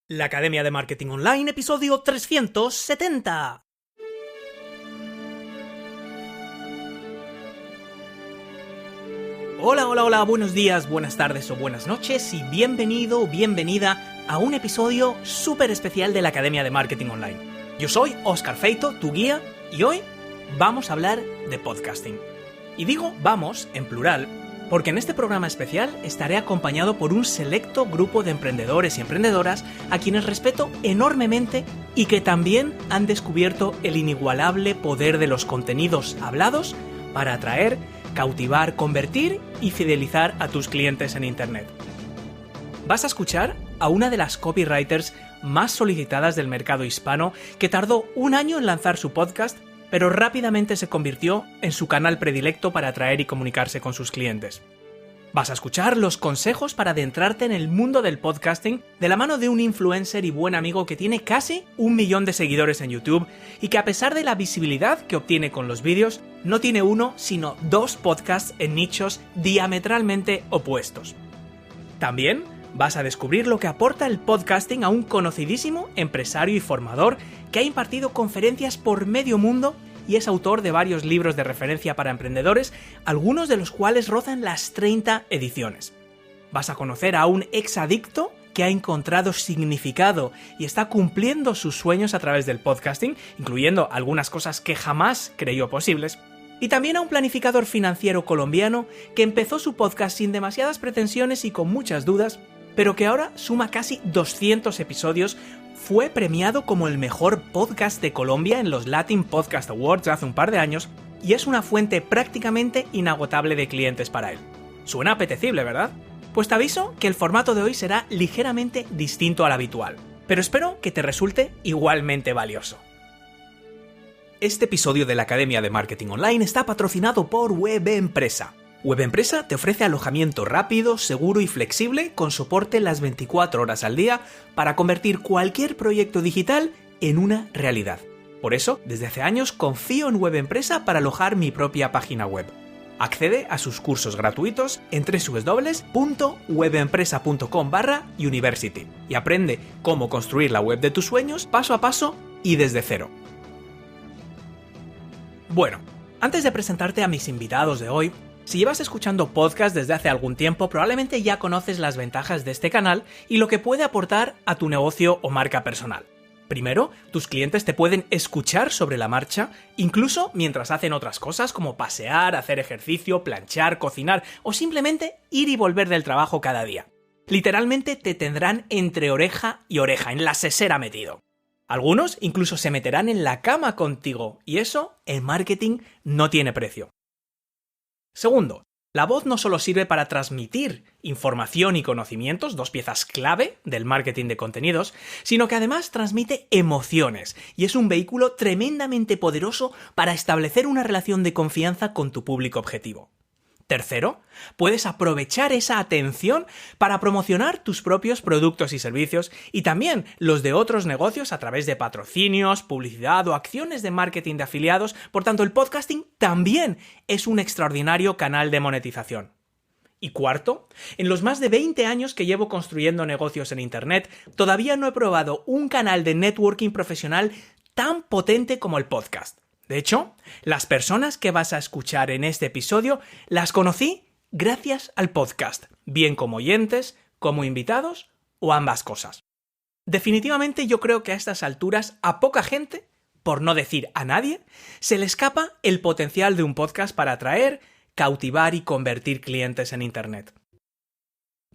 La Academia de Marketing Online, episodio 370. Hola, buenos días, buenas tardes o buenas noches y bienvenido o bienvenida a un episodio súper especial de la Academia de Marketing Online. Yo soy Óscar Feito, tu guía, y hoy vamos a hablar de podcasting. Y digo vamos en plural porque en este programa especial estaré acompañado por un selecto grupo de emprendedores y emprendedoras a quienes respeto enormemente y que también han descubierto el inigualable poder de los contenidos hablados para atraer, cautivar, convertir y fidelizar a tus clientes en Internet. Vas a escuchar a una de las copywriters más solicitadas del mercado hispano que tardó un año en lanzar su podcast, pero rápidamente se convirtió en su canal predilecto para atraer y comunicarse con sus clientes. Vas a escuchar los consejos para adentrarte en el mundo del podcasting de la mano de un influencer y buen amigo que tiene casi 1 millón de seguidores en YouTube y que, a pesar de la visibilidad que obtiene con los vídeos, no tiene uno sino 2 podcasts en nichos diametralmente opuestos. También vas a descubrir lo que aporta el podcasting a un conocidísimo empresario y formador que ha impartido conferencias por medio mundo y es autor de varios libros de referencia para emprendedores, algunos de los cuales rozan las 30 ediciones. Vas a conocer a un exadicto que ha encontrado significado y está cumpliendo sus sueños a través del podcasting, incluyendo algunas cosas que jamás creyó posibles. Y también a un planificador financiero colombiano que empezó su podcast sin demasiadas pretensiones y con muchas dudas, pero que ahora suma casi 200 episodios, fue premiado como el mejor podcast de Colombia en los Latin Podcast Awards hace un par de años y es una fuente prácticamente inagotable de clientes para él. Suena apetecible, ¿verdad? Pues te aviso que el formato de hoy será ligeramente distinto al habitual, pero espero que te resulte igualmente valioso. Este episodio de la Academia de Marketing Online está patrocinado por WebEmpresa. WebEmpresa te ofrece alojamiento rápido, seguro y flexible con soporte las 24 horas al día para convertir cualquier proyecto digital en una realidad. Por eso, desde hace años confío en WebEmpresa para alojar mi propia página web. Accede a sus cursos gratuitos en www.webempresa.com/university y aprende cómo construir la web de tus sueños paso a paso y desde cero. Bueno, antes de presentarte a mis invitados de hoy, si llevas escuchando podcast desde hace algún tiempo, probablemente ya conoces las ventajas de este canal y lo que puede aportar a tu negocio o marca personal. Primero, tus clientes te pueden escuchar sobre la marcha, incluso mientras hacen otras cosas como pasear, hacer ejercicio, planchar, cocinar o simplemente ir y volver del trabajo cada día. Literalmente te tendrán entre oreja y oreja, en la sesera metido. Algunos incluso se meterán en la cama contigo y eso, en marketing, no tiene precio. Segundo, la voz no solo sirve para transmitir información y conocimientos, 2 piezas clave del marketing de contenidos, sino que además transmite emociones y es un vehículo tremendamente poderoso para establecer una relación de confianza con tu público objetivo. Tercero, puedes aprovechar esa atención para promocionar tus propios productos y servicios y también los de otros negocios a través de patrocinios, publicidad o acciones de marketing de afiliados. Por tanto, el podcasting también es un extraordinario canal de monetización. Y cuarto, en los más de 20 años que llevo construyendo negocios en Internet, todavía no he probado un canal de networking profesional tan potente como el podcast. De hecho, las personas que vas a escuchar en este episodio las conocí gracias al podcast, bien como oyentes, como invitados o ambas cosas. Definitivamente yo creo que a estas alturas a poca gente, por no decir a nadie, se le escapa el potencial de un podcast para atraer, cautivar y convertir clientes en Internet.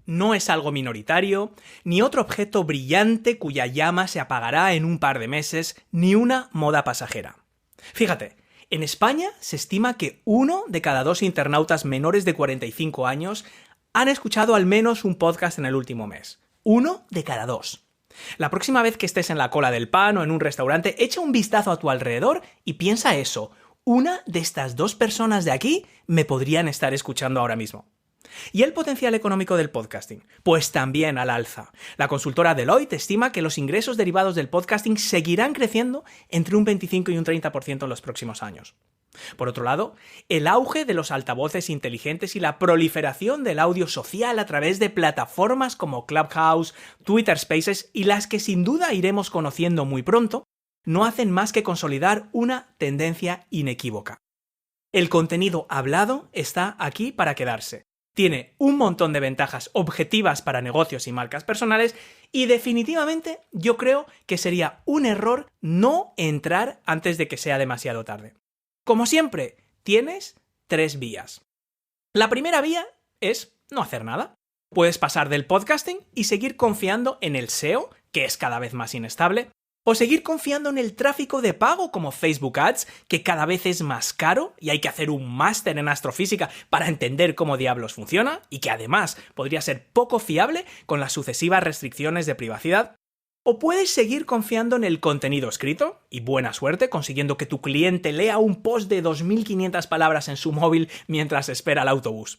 No es algo minoritario, ni otro objeto brillante cuya llama se apagará en un par de meses, ni una moda pasajera. Fíjate, en España se estima que 1 de cada 2 internautas menores de 45 años han escuchado al menos un podcast en el último mes. 1 de cada 2. La próxima vez que estés en la cola del pan o en un restaurante, echa un vistazo a tu alrededor y piensa eso. Una de estas 2 personas de aquí me podrían estar escuchando ahora mismo. ¿Y el potencial económico del podcasting? Pues también al alza. La consultora Deloitte estima que los ingresos derivados del podcasting seguirán creciendo entre un 25 y un 30% en los próximos años. Por otro lado, el auge de los altavoces inteligentes y la proliferación del audio social a través de plataformas como Clubhouse, Twitter Spaces y las que sin duda iremos conociendo muy pronto, no hacen más que consolidar una tendencia inequívoca. El contenido hablado está aquí para quedarse. Tiene un montón de ventajas objetivas para negocios y marcas personales y definitivamente yo creo que sería un error no entrar antes de que sea demasiado tarde. Como siempre, tienes 3 vías. La primera vía es no hacer nada. Puedes pasar del podcasting y seguir confiando en el SEO, que es cada vez más inestable, o seguir confiando en el tráfico de pago como Facebook Ads, que cada vez es más caro y hay que hacer un máster en astrofísica para entender cómo diablos funciona y que además podría ser poco fiable con las sucesivas restricciones de privacidad. O puedes seguir confiando en el contenido escrito, y buena suerte consiguiendo que tu cliente lea un post de 2.500 palabras en su móvil mientras espera el autobús.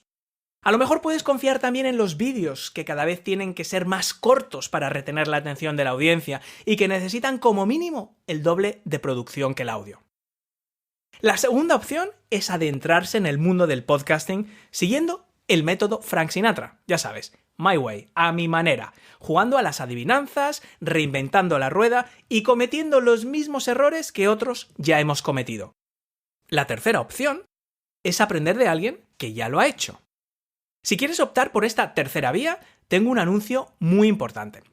A lo mejor puedes confiar también en los vídeos, que cada vez tienen que ser más cortos para retener la atención de la audiencia y que necesitan como mínimo el doble de producción que el audio. La segunda opción es adentrarse en el mundo del podcasting siguiendo el método Frank Sinatra, ya sabes, my way, a mi manera, jugando a las adivinanzas, reinventando la rueda y cometiendo los mismos errores que otros ya hemos cometido. La tercera opción es aprender de alguien que ya lo ha hecho. Si quieres optar por esta tercera vía, tengo un anuncio muy importante.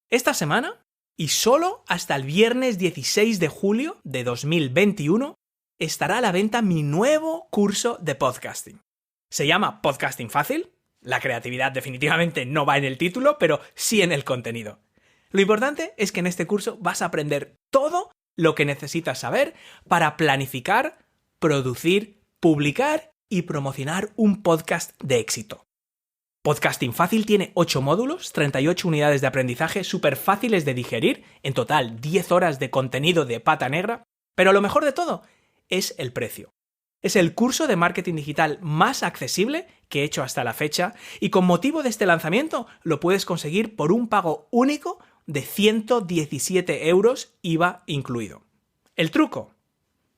Esta semana, y solo hasta el viernes 16 de julio de 2021, estará a la venta mi nuevo curso de podcasting. Se llama Podcasting Fácil. La creatividad definitivamente no va en el título, pero sí en el contenido. Lo importante es que en este curso vas a aprender todo lo que necesitas saber para planificar, producir, publicar y promocionar un podcast de éxito. Podcasting Fácil tiene 8 módulos, 38 unidades de aprendizaje súper fáciles de digerir, en total 10 horas de contenido de pata negra, pero lo mejor de todo es el precio. Es el curso de marketing digital más accesible que he hecho hasta la fecha y con motivo de este lanzamiento lo puedes conseguir por un pago único de 117 euros IVA incluido. ¿El truco?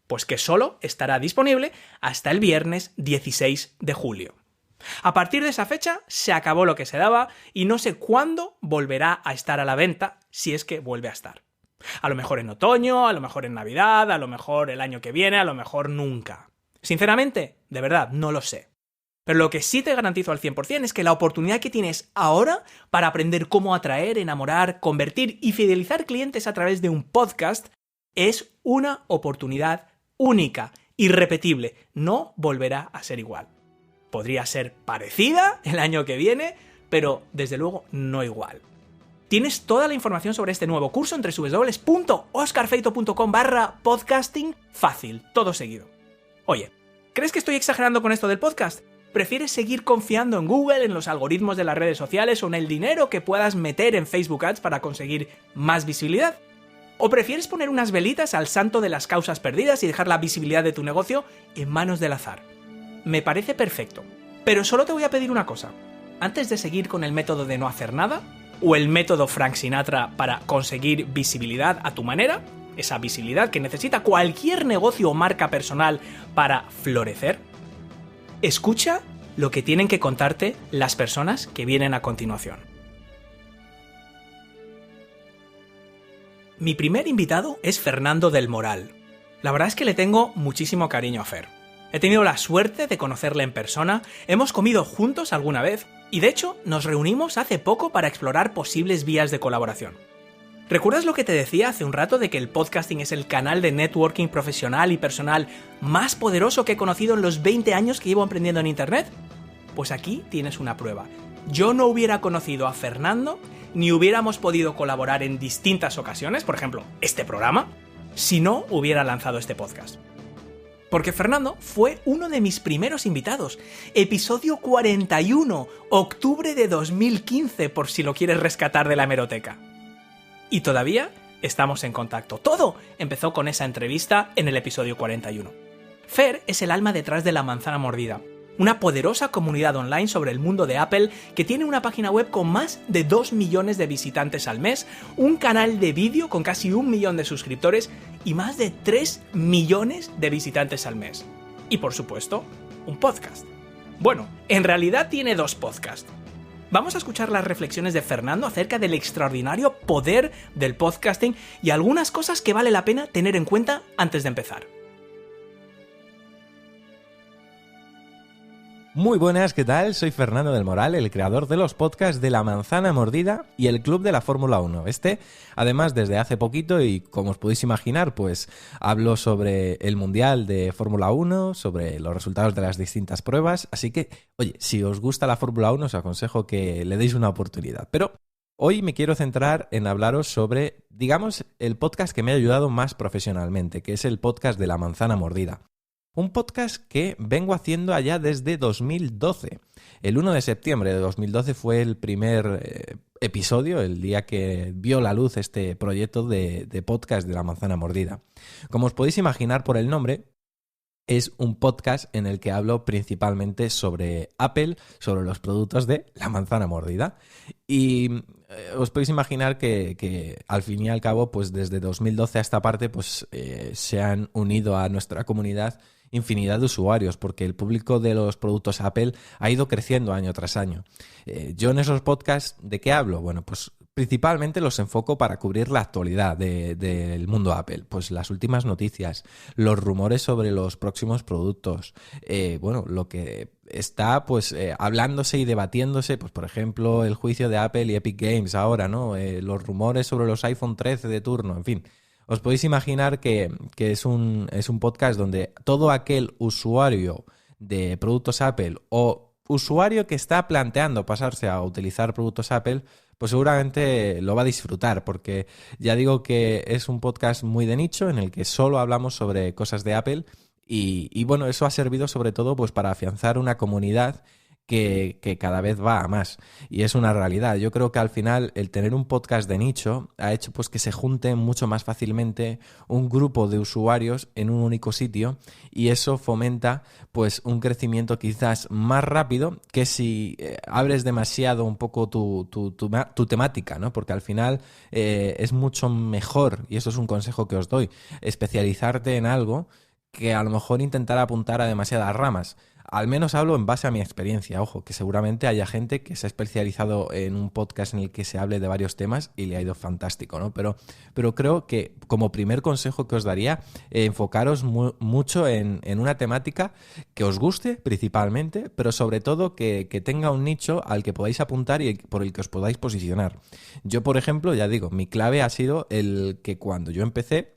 Pues que solo estará disponible hasta el viernes 16 de julio. A partir de esa fecha se acabó lo que se daba y no sé cuándo volverá a estar a la venta, si es que vuelve a estar. A lo mejor en otoño, a lo mejor en Navidad, a lo mejor el año que viene, a lo mejor nunca. Sinceramente, de verdad, no lo sé. Pero lo que sí te garantizo al 100% es que la oportunidad que tienes ahora para aprender cómo atraer, enamorar, convertir y fidelizar clientes a través de un podcast es una oportunidad única, irrepetible. No volverá a ser igual. Podría ser parecida el año que viene, pero desde luego no igual. Tienes toda la información sobre este nuevo curso en www.oscarfeito.com/podcasting fácil, todo seguido. Oye, ¿crees que estoy exagerando con esto del podcast? ¿Prefieres seguir confiando en Google, en los algoritmos de las redes sociales o en el dinero que puedas meter en Facebook Ads para conseguir más visibilidad? ¿O prefieres poner unas velitas al santo de las causas perdidas y dejar la visibilidad de tu negocio en manos del azar? Me parece perfecto, pero solo te voy a pedir una cosa. Antes de seguir con el método de no hacer nada, o el método Frank Sinatra para conseguir visibilidad a tu manera, esa visibilidad que necesita cualquier negocio o marca personal para florecer, escucha lo que tienen que contarte las personas que vienen a continuación. Mi primer invitado es Fernando del Moral. La verdad es que le tengo muchísimo cariño a Fer. He tenido la suerte de conocerle en persona, hemos comido juntos alguna vez y de hecho nos reunimos hace poco para explorar posibles vías de colaboración. ¿Recuerdas lo que te decía hace un rato de que el podcasting es el canal de networking profesional y personal más poderoso que he conocido en los 20 años que llevo emprendiendo en Internet? Pues aquí tienes una prueba. Yo no hubiera conocido a Fernando, ni hubiéramos podido colaborar en distintas ocasiones, por ejemplo, este programa, si no hubiera lanzado este podcast. Porque Fernando fue uno de mis primeros invitados. Episodio 41, octubre de 2015, por si lo quieres rescatar de la hemeroteca. Y todavía estamos en contacto. Todo empezó con esa entrevista en el episodio 41. Fer es el alma detrás de La Manzana Mordida. una poderosa comunidad online sobre el mundo de Apple que tiene una página web con más de 2 millones de visitantes al mes, un canal de vídeo con casi 1 millón de suscriptores y más de 3 millones de visitantes al mes. Y por supuesto, un podcast. Bueno, en realidad tiene 2 podcasts. Vamos a escuchar las reflexiones de Fernando acerca del extraordinario poder del podcasting y algunas cosas que vale la pena tener en cuenta antes de empezar. Muy buenas, ¿qué tal? Soy Fernando del Moral, el creador de los podcasts de La Manzana Mordida y el Club de la Fórmula 1. Además, desde hace poquito y como os podéis imaginar, pues hablo sobre el Mundial de Fórmula 1, sobre los resultados de las distintas pruebas, así que, oye, si os gusta la Fórmula 1 os aconsejo que le deis una oportunidad. Pero hoy me quiero centrar en hablaros sobre, digamos, el podcast que me ha ayudado más profesionalmente, que es el podcast de La Manzana Mordida. Un podcast que vengo haciendo allá desde 2012. El 1 de septiembre de 2012 fue el primer episodio, el día que vio la luz este proyecto de podcast de La Manzana Mordida. Como os podéis imaginar por el nombre, es un podcast en el que hablo principalmente sobre Apple, sobre los productos de La Manzana Mordida. Y os podéis imaginar que al fin y al cabo, pues desde 2012 a esta parte, pues se han unido a nuestra comunidad infinidad de usuarios, porque el público de los productos Apple ha ido creciendo año tras año. Yo en esos podcasts, ¿de qué hablo? Bueno, pues principalmente los enfoco para cubrir la actualidad del mundo Apple, pues las últimas noticias, los rumores sobre los próximos productos, lo que está pues hablándose y debatiéndose, pues por ejemplo el juicio de Apple y Epic Games ahora, ¿no? Los rumores sobre los iPhone 13 de turno, en fin. Os podéis imaginar que es un podcast donde todo aquel usuario de productos Apple o usuario que está planteando pasarse a utilizar productos Apple, pues seguramente lo va a disfrutar, porque ya digo que es un podcast muy de nicho en el que solo hablamos sobre cosas de Apple y bueno, eso ha servido sobre todo pues para afianzar una comunidad que cada vez va a más. Y es una realidad. Yo creo que al final el tener un podcast de nicho ha hecho pues que se junte mucho más fácilmente un grupo de usuarios en un único sitio y eso fomenta pues un crecimiento quizás más rápido que si abres demasiado un poco tu temática, ¿no? Porque al final es mucho mejor, y eso es un consejo que os doy, especializarte en algo que a lo mejor intentar apuntar a demasiadas ramas. Al menos hablo en base a mi experiencia, ojo, que seguramente haya gente que se ha especializado en un podcast en el que se hable de varios temas y le ha ido fantástico, ¿no? Pero creo que como primer consejo que os daría, enfocaros mucho en una temática que os guste principalmente, pero sobre todo que tenga un nicho al que podáis apuntar y por el que os podáis posicionar. Yo, por ejemplo, ya digo, mi clave ha sido el que cuando yo empecé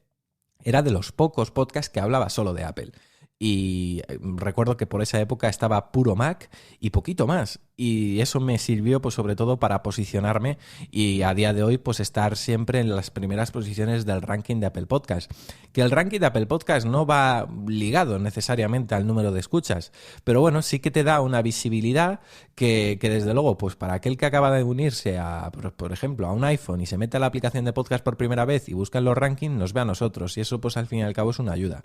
era de los pocos podcasts que hablaba solo de Apple. Y recuerdo que por esa época estaba puro Mac y poquito más. Y eso me sirvió pues sobre todo para posicionarme y a día de hoy pues estar siempre en las primeras posiciones del ranking de Apple Podcast. Que el ranking de Apple Podcast no va ligado necesariamente al número de escuchas, pero bueno, sí que te da una visibilidad que desde luego pues para aquel que acaba de unirse a, por ejemplo, a un iPhone y se mete a la aplicación de podcast por primera vez y busca en los rankings, nos ve a nosotros y eso pues al fin y al cabo es una ayuda.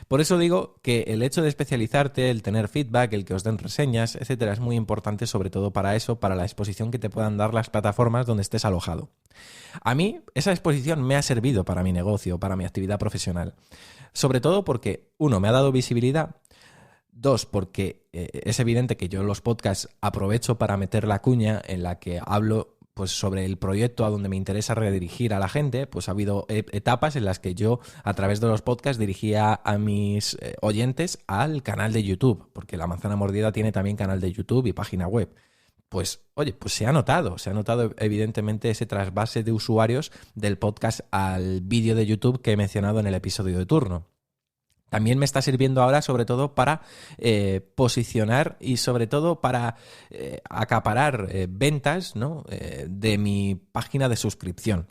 Por eso digo que el hecho de especializarte, el tener feedback, el que os den reseñas, etcétera, es muy importante sobre todo para eso, para la exposición que te puedan dar las plataformas donde estés alojado. A mí esa exposición me ha servido para mi negocio, para mi actividad profesional. Sobre todo porque, 1, me ha dado visibilidad. 2, porque es evidente que yo en los podcasts aprovecho para meter la cuña en la que hablo pues sobre el proyecto a donde me interesa redirigir a la gente. Pues ha habido etapas en las que yo a través de los podcasts dirigía a mis oyentes al canal de YouTube, porque La Manzana Mordida tiene también canal de YouTube y página web. Pues, oye, pues se ha notado evidentemente ese trasvase de usuarios del podcast al vídeo de YouTube que he mencionado en el episodio de turno. También me está sirviendo ahora sobre todo para posicionar y sobre todo para acaparar ventas, ¿no? De mi página de suscripción.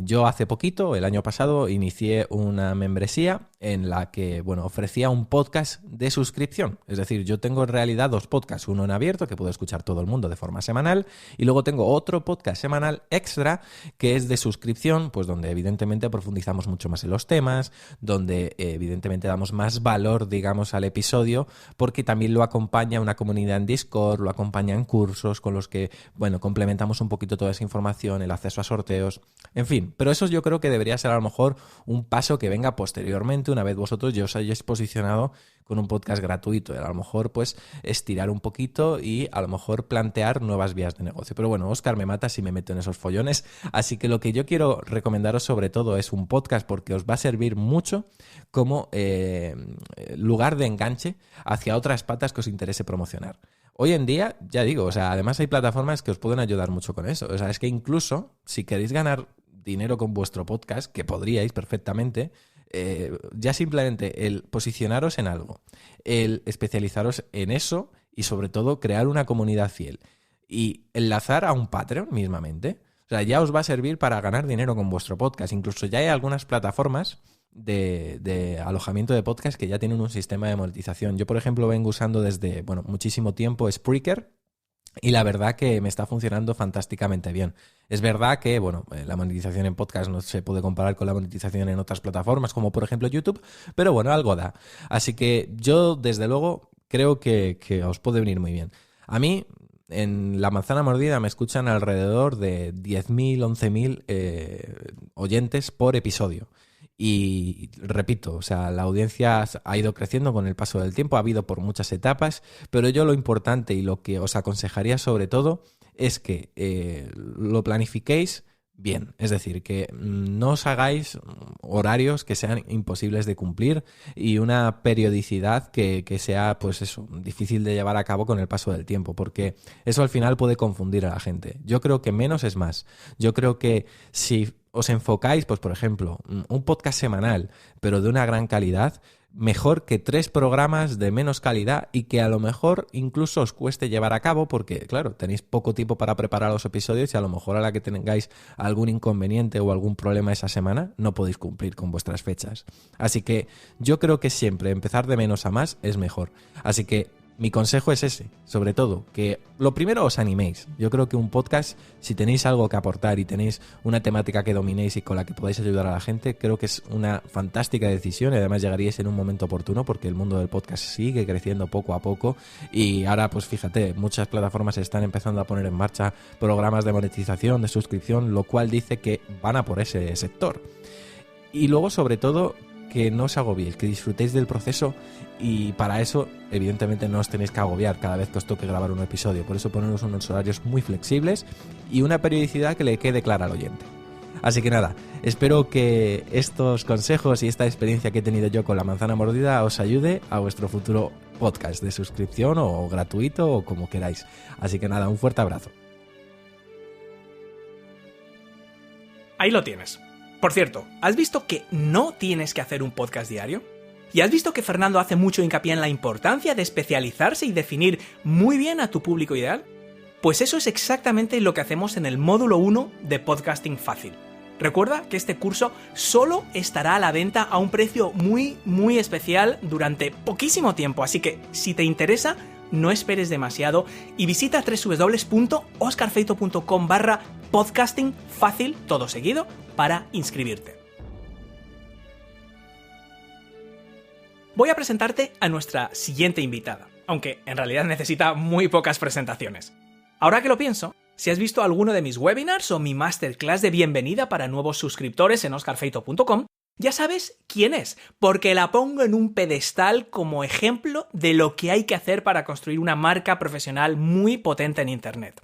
Yo hace poquito, el año pasado, inicié una membresía en la que ofrecía un podcast de suscripción. Es decir, yo tengo en realidad 2 podcasts, uno en abierto que puede escuchar todo el mundo de forma semanal y luego tengo otro podcast semanal extra que es de suscripción, pues donde evidentemente profundizamos mucho más en los temas, donde evidentemente damos más valor, digamos, al episodio, porque también lo acompaña una comunidad en Discord, lo acompañan cursos con los que, bueno, complementamos un poquito toda esa información, el acceso a sorteos, en fin. Pero eso yo creo que debería ser a lo mejor un paso que venga posteriormente, una vez vosotros ya os hayáis posicionado con un podcast gratuito. A lo mejor, pues, estirar un poquito y a lo mejor plantear nuevas vías de negocio. Pero bueno, Óscar me mata si me meto en esos follones. Así que lo que yo quiero recomendaros sobre todo es un podcast porque os va a servir mucho como lugar de enganche hacia otras patas que os interese promocionar. Hoy en día, ya digo, o sea, además hay plataformas que os pueden ayudar mucho con eso. O sea, es que incluso si queréis ganar dinero con vuestro podcast, que podríais perfectamente, ya simplemente el posicionaros en algo, el especializaros en eso y sobre todo crear una comunidad fiel y enlazar a un Patreon mismamente, o sea, ya os va a servir para ganar dinero con vuestro podcast. Incluso ya hay algunas plataformas de alojamiento de podcast que ya tienen un sistema de monetización. Yo, por ejemplo, vengo usando desde, bueno, muchísimo tiempo Spreaker, y la verdad que me está funcionando fantásticamente bien. Es verdad que, bueno, la monetización en podcast no se puede comparar con la monetización en otras plataformas, como por ejemplo YouTube, pero bueno, algo da. Así que yo, desde luego, creo que os puede venir muy bien. A mí, en La Manzana Mordida me escuchan alrededor de 10.000, 11.000 oyentes por episodio. Y repito, o sea, la audiencia ha ido creciendo con el paso del tiempo, ha habido por muchas etapas, pero yo lo importante y lo que os aconsejaría sobre todo es que lo planifiquéis bien, es decir, que no os hagáis horarios que sean imposibles de cumplir y una periodicidad que sea, pues eso, difícil de llevar a cabo con el paso del tiempo, porque eso al final puede confundir a la gente. Yo creo que menos es más. Yo creo que si os enfocáis, pues por ejemplo, un podcast semanal, pero de una gran calidad, mejor que 3 programas de menos calidad y que a lo mejor incluso os cueste llevar a cabo porque, claro, tenéis poco tiempo para preparar los episodios y a lo mejor a la que tengáis algún inconveniente o algún problema esa semana no podéis cumplir con vuestras fechas. Así que yo creo que siempre empezar de menos a más es mejor. Así que mi consejo es ese, sobre todo, que lo primero os animéis. Yo creo que un podcast, si tenéis algo que aportar y tenéis una temática que dominéis y con la que podáis ayudar a la gente, creo que es una fantástica decisión y además llegaríais en un momento oportuno porque el mundo del podcast sigue creciendo poco a poco y ahora, pues fíjate, muchas plataformas están empezando a poner en marcha programas de monetización, de suscripción, lo cual dice que van a por ese sector. Y luego, sobre todo, que no os agobiéis, que disfrutéis del proceso y para eso, evidentemente, no os tenéis que agobiar cada vez que os toque grabar un episodio. Por eso poneros unos horarios muy flexibles y una periodicidad que le quede clara al oyente. Así que nada, espero que estos consejos y esta experiencia que he tenido yo con La Manzana Mordida os ayude a vuestro futuro podcast de suscripción o gratuito o como queráis. Así que nada, un fuerte abrazo. Ahí lo tienes. Por cierto, ¿has visto que no tienes que hacer un podcast diario? ¿Y has visto que Fernando hace mucho hincapié en la importancia de especializarse y definir muy bien a tu público ideal? Pues eso es exactamente lo que hacemos en el módulo 1 de Podcasting Fácil. Recuerda que este curso solo estará a la venta a un precio muy especial durante poquísimo tiempo, así que si te interesa, no esperes demasiado y visita www.oscarfeito.com/podcasting fácil, todo seguido, para inscribirte. Voy a presentarte a nuestra siguiente invitada, aunque en realidad necesita muy pocas presentaciones. Ahora que lo pienso, si has visto alguno de mis webinars o mi masterclass de bienvenida para nuevos suscriptores en oscarfeito.com, ya sabes quién es, porque la pongo en un pedestal como ejemplo de lo que hay que hacer para construir una marca profesional muy potente en Internet.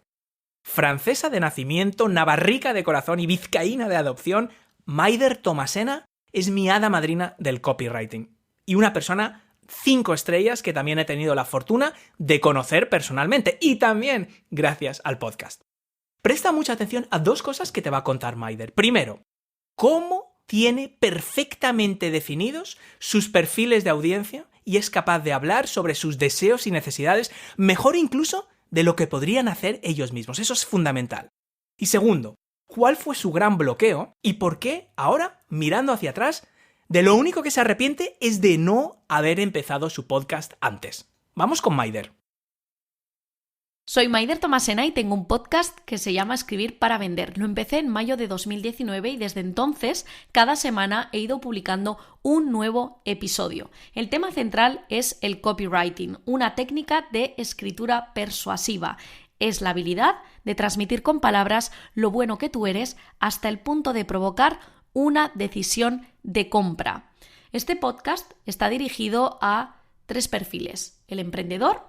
Francesa de nacimiento, navarrica de corazón y vizcaína de adopción, Maider Tomasena es mi hada madrina del copywriting. Y una persona 5 estrellas que también he tenido la fortuna de conocer personalmente y también gracias al podcast. Presta mucha atención a 2 cosas que te va a contar Maider. Primero, cómo tiene perfectamente definidos sus perfiles de audiencia y es capaz de hablar sobre sus deseos y necesidades, mejor incluso de lo que podrían hacer ellos mismos. Eso es fundamental. Y segundo, ¿cuál fue su gran bloqueo y por qué ahora, mirando hacia atrás, de lo único que se arrepiente es de no haber empezado su podcast antes? Vamos con Maider. Soy Maider Tomasena y tengo un podcast que se llama Escribir para Vender. Lo empecé en mayo de 2019 y desde entonces cada semana he ido publicando un nuevo episodio. El tema central es el copywriting, una técnica de escritura persuasiva. Es la habilidad de transmitir con palabras lo bueno que tú eres hasta el punto de provocar una decisión de compra. Este podcast está dirigido a 3 perfiles: el emprendedor,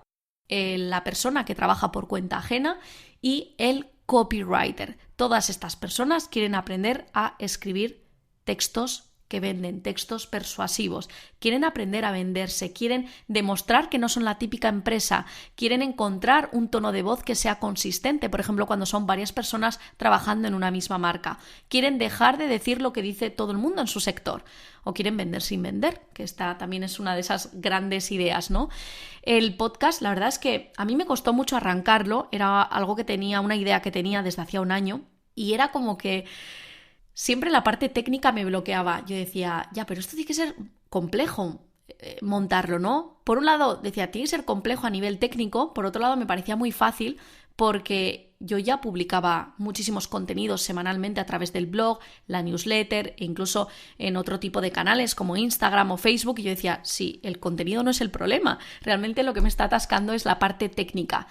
la persona que trabaja por cuenta ajena y el copywriter. Todas estas personas quieren aprender a escribir textos que venden, textos persuasivos, quieren aprender a venderse, quieren demostrar que no son la típica empresa, quieren encontrar un tono de voz que sea consistente, por ejemplo, cuando son varias personas trabajando en una misma marca, quieren dejar de decir lo que dice todo el mundo en su sector, o quieren vender sin vender, que esta también es una de esas grandes ideas, ¿no? El podcast, la verdad es que a mí me costó mucho arrancarlo, era algo que tenía, una idea que tenía desde hacía un año, y era como que siempre la parte técnica me bloqueaba. Yo decía, ya, pero esto tiene que ser complejo montarlo, ¿no? Por un lado decía, tiene que ser complejo a nivel técnico, por otro lado me parecía muy fácil porque yo ya publicaba muchísimos contenidos semanalmente a través del blog, la newsletter e incluso en otro tipo de canales como Instagram o Facebook, y yo decía, sí, el contenido no es el problema, realmente lo que me está atascando es la parte técnica.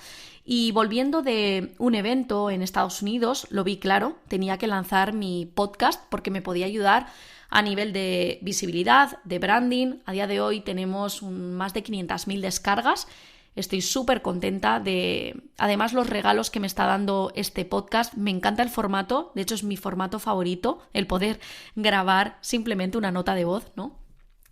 Y volviendo de un evento en Estados Unidos, lo vi claro, tenía que lanzar mi podcast porque me podía ayudar a nivel de visibilidad, de branding. A día de hoy tenemos más de 500.000 descargas. Estoy súper contenta de, además, los regalos que me está dando este podcast. Me encanta el formato, de hecho es mi formato favorito, el poder grabar simplemente una nota de voz, ¿no?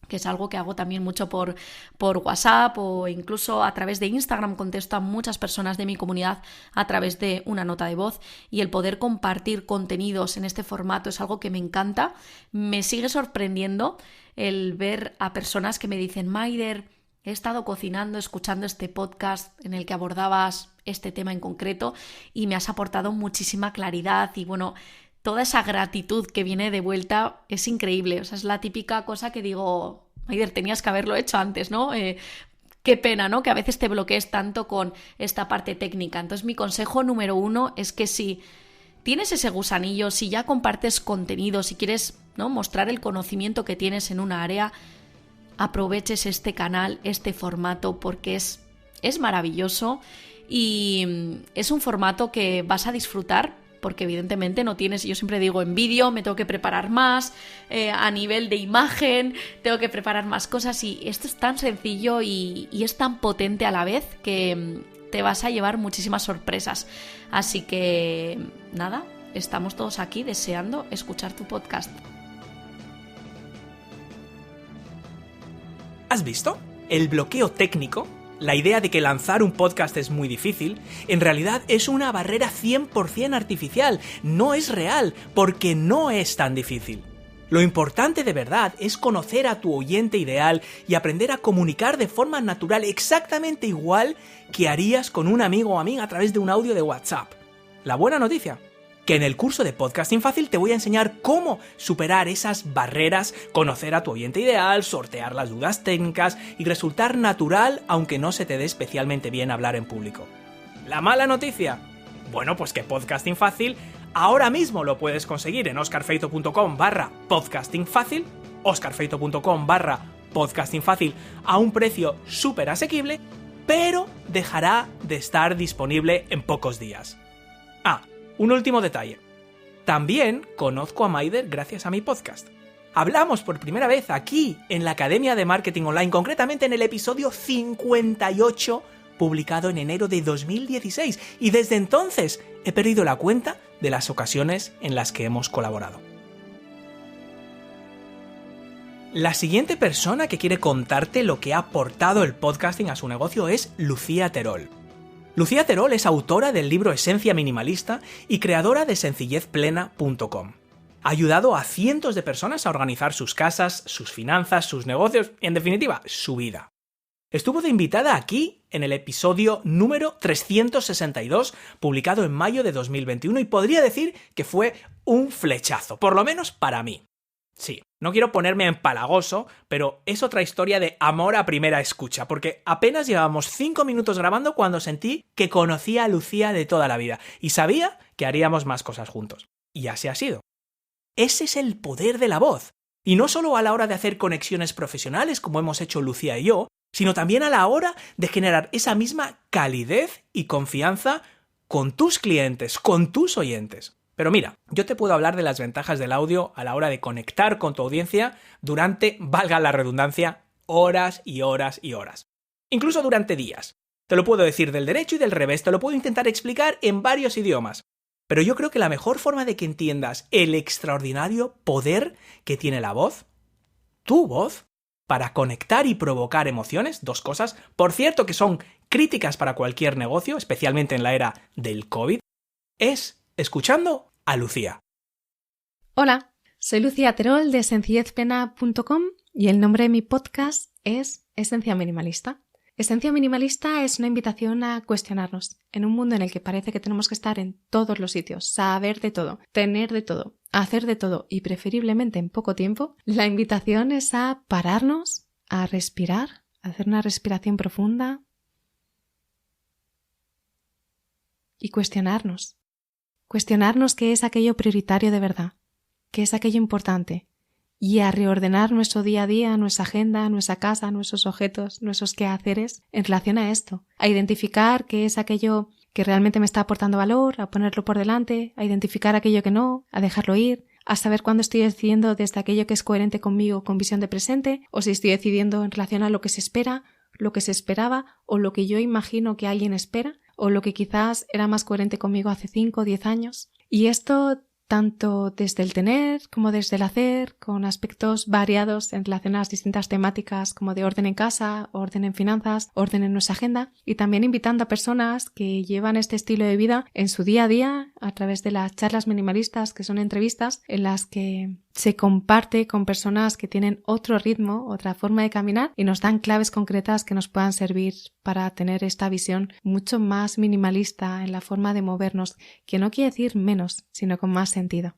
Que es algo que hago también mucho por WhatsApp o incluso a través de Instagram. Contesto a muchas personas de mi comunidad a través de una nota de voz, y el poder compartir contenidos en este formato es algo que me encanta. Me sigue sorprendiendo el ver a personas que me dicen, Maider, he estado cocinando, escuchando este podcast en el que abordabas este tema en concreto y me has aportado muchísima claridad y bueno, toda esa gratitud que viene de vuelta es increíble. O sea, es la típica cosa que digo, Maider, tenías que haberlo hecho antes, ¿no? Qué pena, ¿no? Que a veces te bloquees tanto con esta parte técnica. Entonces, mi consejo número 1 es que si tienes ese gusanillo, si ya compartes contenido, si quieres, ¿no?, mostrar el conocimiento que tienes en una área, aproveches este canal, este formato, porque es maravilloso y es un formato que vas a disfrutar. Porque evidentemente no tienes, yo siempre digo, en vídeo me tengo que preparar más, a nivel de imagen tengo que preparar más cosas, y esto es tan sencillo y es tan potente a la vez que te vas a llevar muchísimas sorpresas. Así que nada, estamos todos aquí deseando escuchar tu podcast. ¿Has visto? El bloqueo técnico, la idea de que lanzar un podcast es muy difícil, en realidad es una barrera 100% artificial, no es real, porque no es tan difícil. Lo importante de verdad es conocer a tu oyente ideal y aprender a comunicar de forma natural exactamente igual que harías con un amigo o amiga a través de un audio de WhatsApp. La buena noticia, que en el curso de Podcasting Fácil te voy a enseñar cómo superar esas barreras, conocer a tu oyente ideal, sortear las dudas técnicas y resultar natural aunque no se te dé especialmente bien hablar en público. ¿La mala noticia? Bueno, pues que Podcasting Fácil ahora mismo lo puedes conseguir en oscarfeito.com/podcastingfácil, oscarfeito.com/podcastingfácil a un precio súper asequible, pero dejará de estar disponible en pocos días. Un último detalle. También conozco a Maider gracias a mi podcast. Hablamos por primera vez aquí, en la Academia de Marketing Online, concretamente en el episodio 58, publicado en enero de 2016, y desde entonces he perdido la cuenta de las ocasiones en las que hemos colaborado. La siguiente persona que quiere contarte lo que ha aportado el podcasting a su negocio es Lucía Terol. Lucía Terol es autora del libro Esencia Minimalista y creadora de sencillezplena.com. Ha ayudado a cientos de personas a organizar sus casas, sus finanzas, sus negocios y, en definitiva, su vida. Estuvo de invitada aquí en el episodio número 362, publicado en mayo de 2021, y podría decir que fue un flechazo, por lo menos para mí. Sí, no quiero ponerme empalagoso, pero es otra historia de amor a primera escucha, porque apenas llevábamos 5 minutos grabando cuando sentí que conocía a Lucía de toda la vida y sabía que haríamos más cosas juntos. Y así ha sido. Ese es el poder de la voz. Y no solo a la hora de hacer conexiones profesionales como hemos hecho Lucía y yo, sino también a la hora de generar esa misma calidez y confianza con tus clientes, con tus oyentes. Pero mira, yo te puedo hablar de las ventajas del audio a la hora de conectar con tu audiencia durante, valga la redundancia, horas y horas y horas. Incluso durante días. Te lo puedo decir del derecho y del revés, te lo puedo intentar explicar en varios idiomas. Pero yo creo que la mejor forma de que entiendas el extraordinario poder que tiene la voz, tu voz, para conectar y provocar emociones, 2 cosas, por cierto que son críticas para cualquier negocio, especialmente en la era del COVID, es escuchando a Lucía. Hola, soy Lucía Terol de sencillezplena.com y el nombre de mi podcast es Esencia Minimalista. Esencia Minimalista es una invitación a cuestionarnos. En un mundo en el que parece que tenemos que estar en todos los sitios, saber de todo, tener de todo, hacer de todo y preferiblemente en poco tiempo, la invitación es a pararnos, a respirar, a hacer una respiración profunda y cuestionarnos. Cuestionarnos qué es aquello prioritario de verdad, qué es aquello importante, y a reordenar nuestro día a día, nuestra agenda, nuestra casa, nuestros objetos, nuestros quehaceres en relación a esto, a identificar qué es aquello que realmente me está aportando valor, a ponerlo por delante, a identificar aquello que no, a dejarlo ir, a saber cuándo estoy decidiendo desde aquello que es coherente conmigo con visión de presente, o si estoy decidiendo en relación a lo que se espera, lo que se esperaba, o lo que yo imagino que alguien espera, o lo que quizás era más coherente conmigo hace 5 o 10 años. Y esto tanto desde el tener como desde el hacer, con aspectos variados en relación a las distintas temáticas como de orden en casa, orden en finanzas, orden en nuestra agenda, y también invitando a personas que llevan este estilo de vida en su día a día a través de las charlas minimalistas, que son entrevistas en las que se comparte con personas que tienen otro ritmo, otra forma de caminar y nos dan claves concretas que nos puedan servir para tener esta visión mucho más minimalista en la forma de movernos, que no quiere decir menos, sino con más sentido.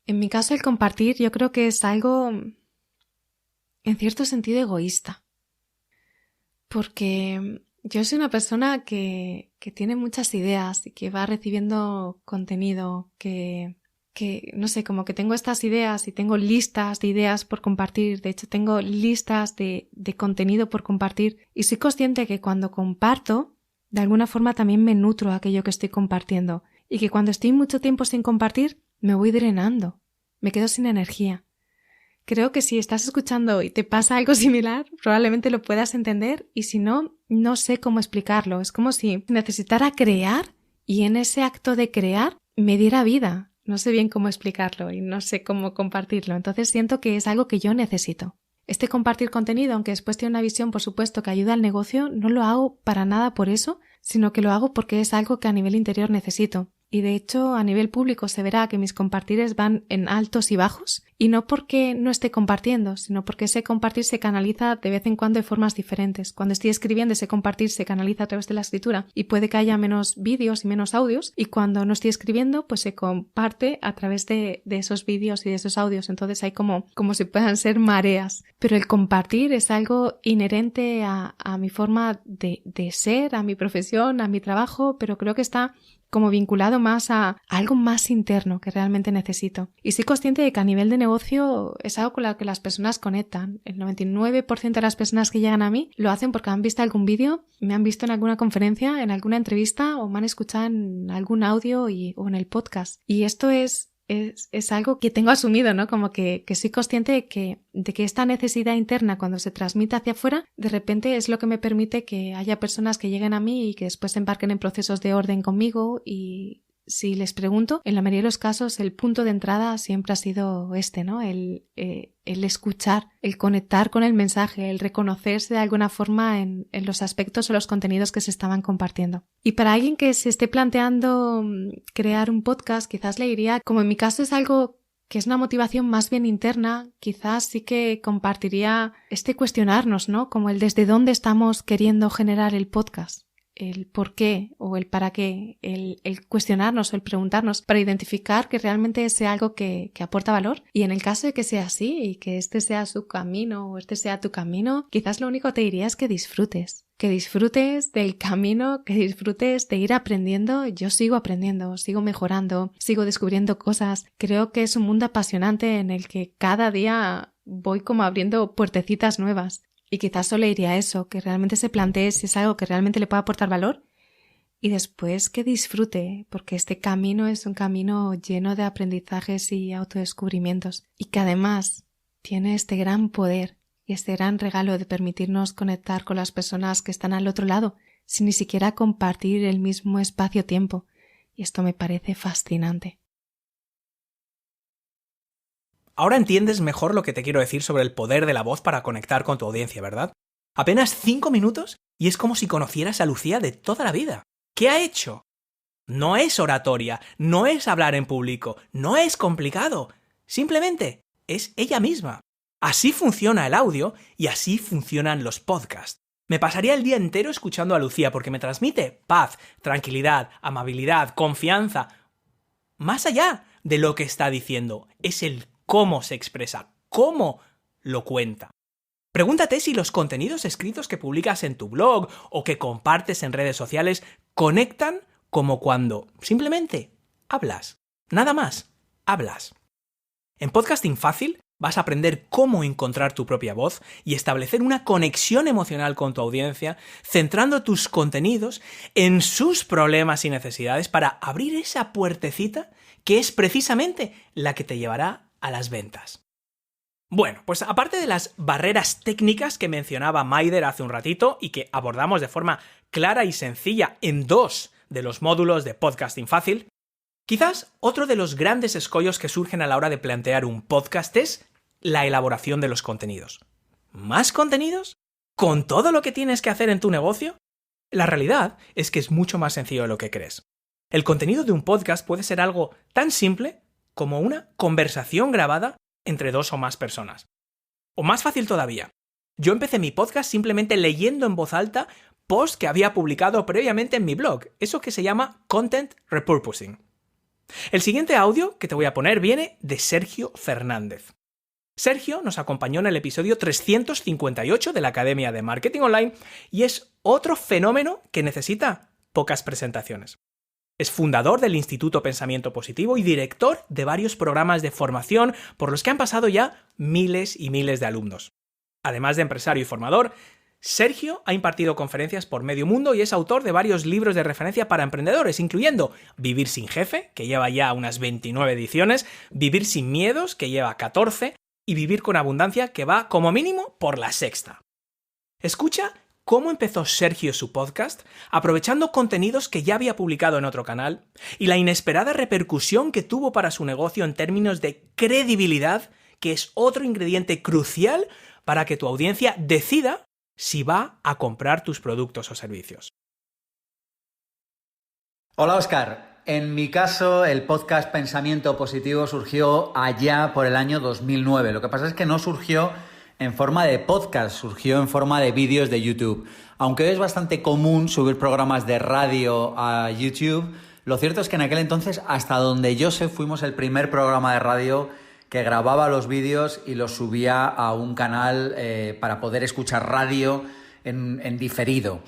En mi caso, el compartir yo creo que es algo en cierto sentido egoísta, porque yo soy una persona que tiene muchas ideas y que va recibiendo contenido, que no sé, como que tengo estas ideas y tengo listas de ideas por compartir. De hecho, tengo listas de contenido por compartir y soy consciente que cuando comparto, de alguna forma también me nutro aquello que estoy compartiendo y que cuando estoy mucho tiempo sin compartir, me voy drenando, me quedo sin energía. Creo que si estás escuchando y te pasa algo similar, probablemente lo puedas entender y si no, no sé cómo explicarlo. Es como si necesitara crear y en ese acto de crear me diera vida. No sé bien cómo explicarlo y no sé cómo compartirlo, entonces siento que es algo que yo necesito. Este compartir contenido, aunque después tiene una visión, por supuesto, que ayuda al negocio, no lo hago para nada por eso, sino que lo hago porque es algo que a nivel interior necesito. Y de hecho, a nivel público se verá que mis compartires van en altos y bajos, y no porque no esté compartiendo, sino porque ese compartir se canaliza de vez en cuando de formas diferentes. Cuando estoy escribiendo, ese compartir se canaliza a través de la escritura y puede que haya menos vídeos y menos audios, y cuando no estoy escribiendo, pues se comparte a través de esos vídeos y de esos audios. Entonces hay como si puedan ser mareas. Pero el compartir es algo inherente a mi forma de ser, a mi profesión, a mi trabajo, pero creo que está como vinculado más a algo más interno que realmente necesito. Y soy consciente de que a nivel de negocio es algo con lo que las personas conectan. El 99% de las personas que llegan a mí lo hacen porque han visto algún vídeo, me han visto en alguna conferencia, en alguna entrevista o me han escuchado en algún audio o en el podcast. Y esto es algo que tengo asumido, ¿no? Como que soy consciente de que esta necesidad interna cuando se transmite hacia afuera, de repente es lo que me permite que haya personas que lleguen a mí y que después se embarquen en procesos de orden conmigo. Y si les pregunto, en la mayoría de los casos el punto de entrada siempre ha sido este, ¿no? El escuchar, el conectar con el mensaje, el reconocerse de alguna forma en los aspectos o los contenidos que se estaban compartiendo. Y para alguien que se esté planteando crear un podcast, quizás le diría, como en mi caso es algo que es una motivación más bien interna, quizás sí que compartiría este cuestionarnos, ¿no? Como el desde dónde estamos queriendo generar el podcast. el por qué o el para qué, el cuestionarnos o el preguntarnos para identificar que realmente sea algo que aporta valor. Y en el caso de que sea así y que este sea su camino o este sea tu camino, quizás lo único que te diría es que disfrutes del camino, que disfrutes de ir aprendiendo. Yo sigo aprendiendo, sigo mejorando, sigo descubriendo cosas. Creo que es un mundo apasionante en el que cada día voy como abriendo puertecitas nuevas. Y quizás solo iría eso, que realmente se plantee si es algo que realmente le puede aportar valor y después que disfrute, porque este camino es un camino lleno de aprendizajes y autodescubrimientos y que además tiene este gran poder y este gran regalo de permitirnos conectar con las personas que están al otro lado sin ni siquiera compartir el mismo espacio-tiempo. Y esto me parece fascinante. Ahora entiendes mejor lo que te quiero decir sobre el poder de la voz para conectar con tu audiencia, ¿verdad? Apenas 5 minutos y es como si conocieras a Lucía de toda la vida. ¿Qué ha hecho? No es oratoria, no es hablar en público, no es complicado. Simplemente es ella misma. Así funciona el audio y así funcionan los podcasts. Me pasaría el día entero escuchando a Lucía porque me transmite paz, tranquilidad, amabilidad, confianza. Más allá de lo que está diciendo, es el cómo se expresa, cómo lo cuenta. Pregúntate si los contenidos escritos que publicas en tu blog o que compartes en redes sociales conectan como cuando simplemente hablas. Nada más, hablas. En Podcasting Fácil vas a aprender cómo encontrar tu propia voz y establecer una conexión emocional con tu audiencia, centrando tus contenidos en sus problemas y necesidades para abrir esa puertecita que es precisamente la que te llevará a las ventas. Bueno, pues aparte de las barreras técnicas que mencionaba Maider hace un ratito y que abordamos de forma clara y sencilla en 2 de los módulos de Podcasting Fácil, quizás otro de los grandes escollos que surgen a la hora de plantear un podcast es la elaboración de los contenidos. ¿Más contenidos? ¿Con todo lo que tienes que hacer en tu negocio? La realidad es que es mucho más sencillo de lo que crees. El contenido de un podcast puede ser algo tan simple como una conversación grabada entre 2 o más personas. O más fácil todavía, yo empecé mi podcast simplemente leyendo en voz alta posts que había publicado previamente en mi blog, eso que se llama Content Repurposing. El siguiente audio que te voy a poner viene de Sergio Fernández. Sergio nos acompañó en el episodio 358 de la Academia de Marketing Online y es otro fenómeno que necesita pocas presentaciones. Es fundador del Instituto Pensamiento Positivo y director de varios programas de formación por los que han pasado ya miles y miles de alumnos. Además de empresario y formador, Sergio ha impartido conferencias por medio mundo y es autor de varios libros de referencia para emprendedores, incluyendo Vivir sin jefe, que lleva ya unas 29 ediciones, Vivir sin miedos, que lleva 14, y Vivir con abundancia, que va como mínimo por la 6ª. Escucha cómo empezó Sergio su podcast, aprovechando contenidos que ya había publicado en otro canal, y la inesperada repercusión que tuvo para su negocio en términos de credibilidad, que es otro ingrediente crucial para que tu audiencia decida si va a comprar tus productos o servicios. Hola Óscar, en mi caso el podcast Pensamiento Positivo surgió allá por el año 2009. Lo que pasa es que no surgió en forma de podcast, surgió en forma de vídeos de YouTube. Aunque hoy es bastante común subir programas de radio a YouTube, lo cierto es que en aquel entonces, hasta donde yo sé, fuimos el primer programa de radio que grababa los vídeos y los subía a un canal para poder escuchar radio en diferido.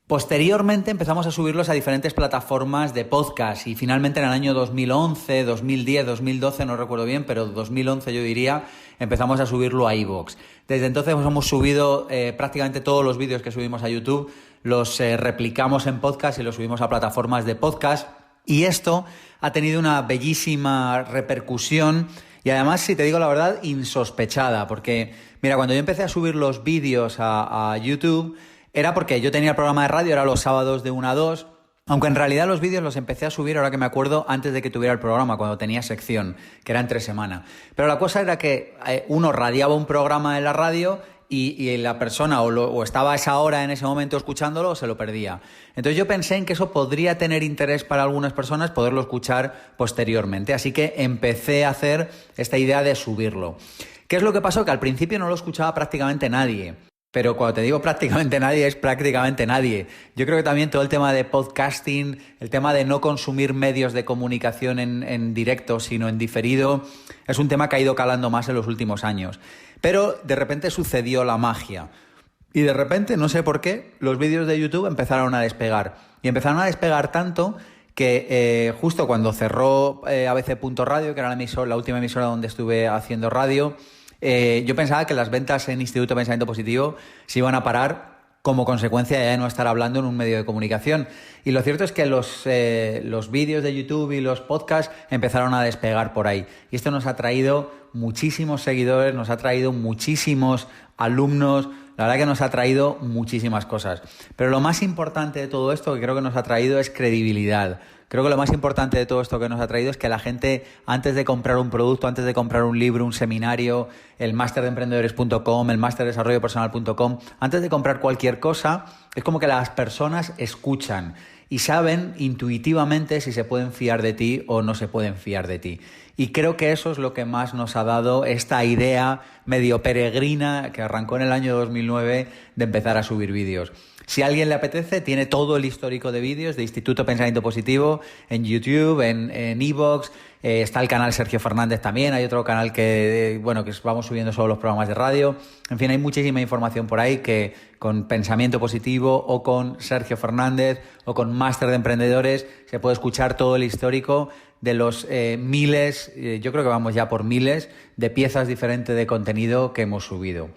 Posteriormente empezamos a subirlos a diferentes plataformas de podcast y finalmente en el año 2011, 2010, 2012, no recuerdo bien, pero 2011 yo diría, empezamos a subirlo a iVoox. Desde entonces hemos subido prácticamente todos los vídeos que subimos a YouTube, los replicamos en podcast y los subimos a plataformas de podcast y esto ha tenido una bellísima repercusión y además, si te digo la verdad, insospechada, porque mira, cuando yo empecé a subir los vídeos a YouTube era porque yo tenía el programa de radio, era los sábados de 1 a 2, aunque en realidad los vídeos los empecé a subir, ahora que me acuerdo, antes de que tuviera el programa, cuando tenía sección, que era entre semana. Pero la cosa era que uno radiaba un programa en la radio y la persona o estaba a esa hora en ese momento escuchándolo o se lo perdía. Entonces yo pensé en que eso podría tener interés para algunas personas, poderlo escuchar posteriormente. Así que empecé a hacer esta idea de subirlo. ¿Qué es lo que pasó? Que al principio no lo escuchaba prácticamente nadie. pero cuando te digo prácticamente nadie, es prácticamente nadie. Yo creo que también todo el tema de podcasting, el tema de no consumir medios de comunicación en directo, sino en diferido, es un tema que ha ido calando más en los últimos años. Pero de repente sucedió la magia. Y de repente, no sé por qué, los vídeos de YouTube empezaron a despegar. Y empezaron a despegar tanto que justo cuando cerró ABC.radio, que era la última emisora donde estuve haciendo radio, yo pensaba que las ventas en Instituto de Pensamiento Positivo se iban a parar como consecuencia de no estar hablando en un medio de comunicación. Y lo cierto es que los vídeos de YouTube y los podcasts empezaron a despegar por ahí. Y esto nos ha traído muchísimos seguidores, nos ha traído muchísimos alumnos, la verdad que nos ha traído muchísimas cosas. Pero lo más importante de todo esto que creo que nos ha traído es credibilidad. Creo que lo más importante de todo esto que nos ha traído es que la gente, antes de comprar un producto, antes de comprar un libro, un seminario, el máster de emprendedores.com, el máster de desarrollopersonal.com, antes de comprar cualquier cosa, es como que las personas escuchan y saben intuitivamente si se pueden fiar de ti o no se pueden fiar de ti. Y creo que eso es lo que más nos ha dado esta idea medio peregrina que arrancó en el año 2009 de empezar a subir vídeos. Si a alguien le apetece, tiene todo el histórico de vídeos de Instituto Pensamiento Positivo en YouTube, en iVoox, está el canal Sergio Fernández también, hay otro canal que vamos subiendo solo los programas de radio. En fin, hay muchísima información por ahí que con Pensamiento Positivo o con Sergio Fernández o con Máster de Emprendedores se puede escuchar todo el histórico de los miles, yo creo que vamos ya por miles de piezas diferentes de contenido que hemos subido.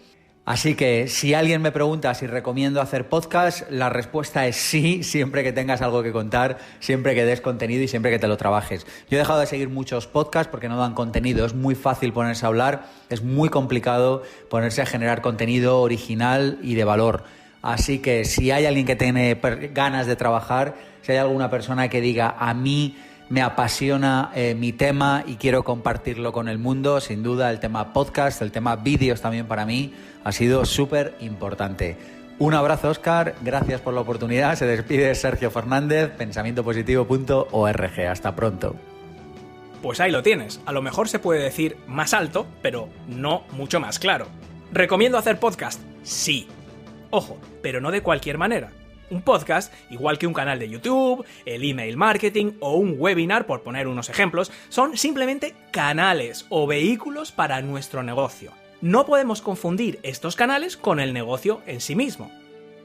Así que si alguien me pregunta si recomiendo hacer podcast, la respuesta es sí, siempre que tengas algo que contar, siempre que des contenido y siempre que te lo trabajes. Yo he dejado de seguir muchos podcasts porque no dan contenido, es muy fácil ponerse a hablar, es muy complicado ponerse a generar contenido original y de valor. Así que si hay alguien que tiene ganas de trabajar, si hay alguna persona que diga a mí me apasiona mi tema y quiero compartirlo con el mundo, sin duda el tema podcast, el tema vídeos también para mí ha sido súper importante. Un abrazo, Óscar, gracias por la oportunidad. Se despide Sergio Fernández, pensamientopositivo.org. Hasta pronto. Pues ahí lo tienes. A lo mejor se puede decir más alto, pero no mucho más claro. ¿Recomiendo hacer podcast? Sí. Ojo, pero no de cualquier manera. Un podcast, igual que un canal de YouTube, el email marketing o un webinar, por poner unos ejemplos, son simplemente canales o vehículos para nuestro negocio. No podemos confundir estos canales con el negocio en sí mismo.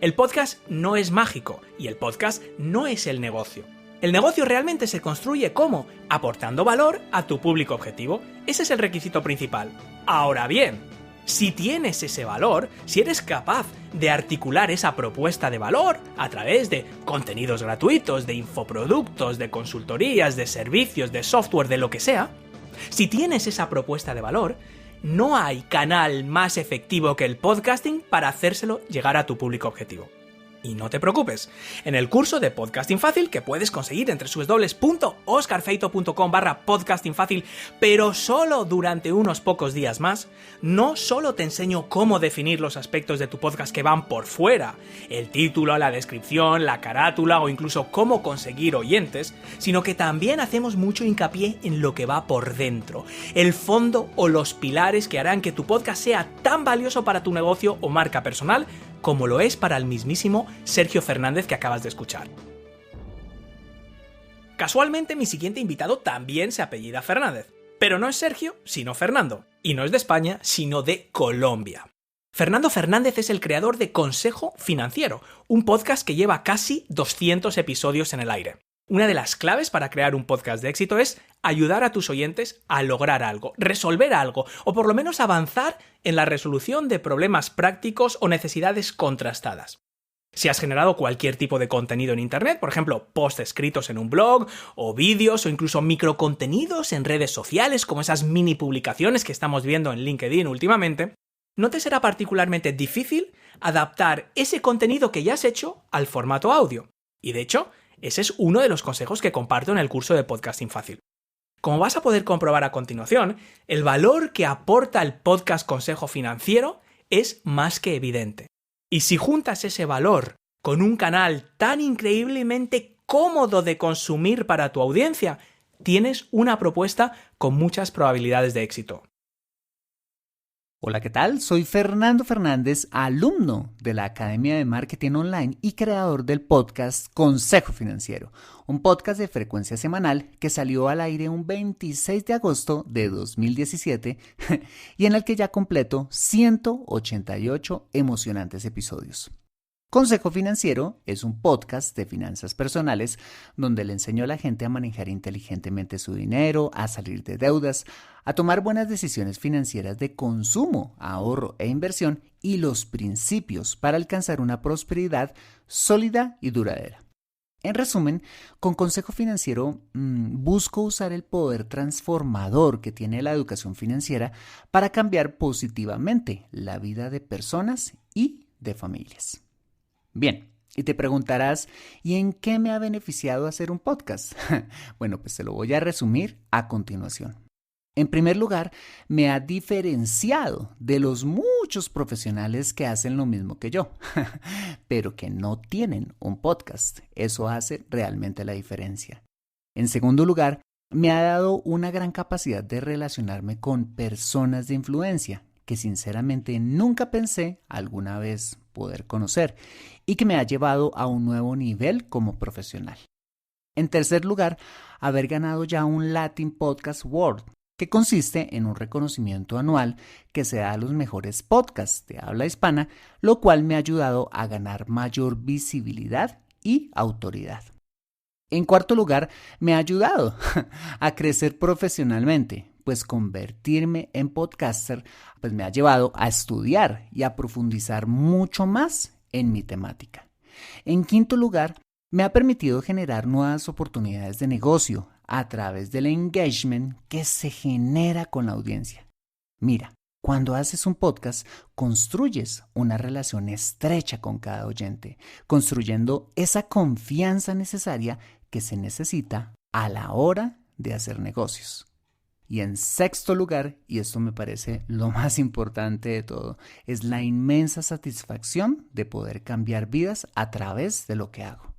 El podcast no es mágico y el podcast no es el negocio. El negocio realmente se construye ¿cómo? Aportando valor a tu público objetivo. Ese es el requisito principal. Ahora bien, si tienes ese valor, si eres capaz de articular esa propuesta de valor a través de contenidos gratuitos, de infoproductos, de consultorías, de servicios, de software, de lo que sea, si tienes esa propuesta de valor, no hay canal más efectivo que el podcasting para hacérselo llegar a tu público objetivo. Y no te preocupes, en el curso de Podcasting Fácil, que puedes conseguir entre www.oscarfeito.com/podcastingfácil, pero solo durante unos pocos días más, no solo te enseño cómo definir los aspectos de tu podcast que van por fuera, el título, la descripción, la carátula o incluso cómo conseguir oyentes, sino que también hacemos mucho hincapié en lo que va por dentro, el fondo o los pilares que harán que tu podcast sea tan valioso para tu negocio o marca personal como lo es para el mismísimo Sergio Fernández que acabas de escuchar. Casualmente, mi siguiente invitado también se apellida Fernández, pero no es Sergio, sino Fernando, y no es de España, sino de Colombia. Fernando Fernández es el creador de Consejo Financiero, un podcast que lleva casi 200 episodios en el aire. Una de las claves para crear un podcast de éxito es ayudar a tus oyentes a lograr algo, resolver algo, o por lo menos avanzar en la resolución de problemas prácticos o necesidades contrastadas. Si has generado cualquier tipo de contenido en Internet, por ejemplo, posts escritos en un blog, o vídeos, o incluso microcontenidos en redes sociales, como esas mini publicaciones que estamos viendo en LinkedIn últimamente, no te será particularmente difícil adaptar ese contenido que ya has hecho al formato audio. Y de hecho, ese es uno de los consejos que comparto en el curso de Podcasting Fácil. Como vas a poder comprobar a continuación, el valor que aporta el podcast Consejo Financiero es más que evidente. Y si juntas ese valor con un canal tan increíblemente cómodo de consumir para tu audiencia, tienes una propuesta con muchas probabilidades de éxito. Hola, ¿qué tal? Soy Fernando Fernández, alumno de la Academia de Marketing Online y creador del podcast Consejo Financiero, un podcast de frecuencia semanal que salió al aire un 26 de agosto de 2017 y en el que ya completo 188 emocionantes episodios. Consejo Financiero es un podcast de finanzas personales donde le enseño a la gente a manejar inteligentemente su dinero, a salir de deudas, a tomar buenas decisiones financieras de consumo, ahorro e inversión y los principios para alcanzar una prosperidad sólida y duradera. En resumen, con Consejo Financiero busco usar el poder transformador que tiene la educación financiera para cambiar positivamente la vida de personas y de familias. Bien, y te preguntarás, ¿y en qué me ha beneficiado hacer un podcast? Bueno, pues te lo voy a resumir a continuación. En primer lugar, me ha diferenciado de los muchos profesionales que hacen lo mismo que yo, pero que no tienen un podcast. Eso hace realmente la diferencia. En segundo lugar, me ha dado una gran capacidad de relacionarme con personas de influencia que sinceramente nunca pensé alguna vez poder conocer y que me ha llevado a un nuevo nivel como profesional. En tercer lugar, haber ganado ya un Latin Podcast Award, que consiste en un reconocimiento anual que se da a los mejores podcasts de habla hispana, lo cual me ha ayudado a ganar mayor visibilidad y autoridad. En cuarto lugar, me ha ayudado a crecer profesionalmente, pues convertirme en podcaster pues me ha llevado a estudiar y a profundizar mucho más en mi temática. En quinto lugar, me ha permitido generar nuevas oportunidades de negocio a través del engagement que se genera con la audiencia. Mira, cuando haces un podcast, construyes una relación estrecha con cada oyente, construyendo esa confianza necesaria que se necesita a la hora de hacer negocios. Y en sexto lugar, y esto me parece lo más importante de todo, es la inmensa satisfacción de poder cambiar vidas a través de lo que hago.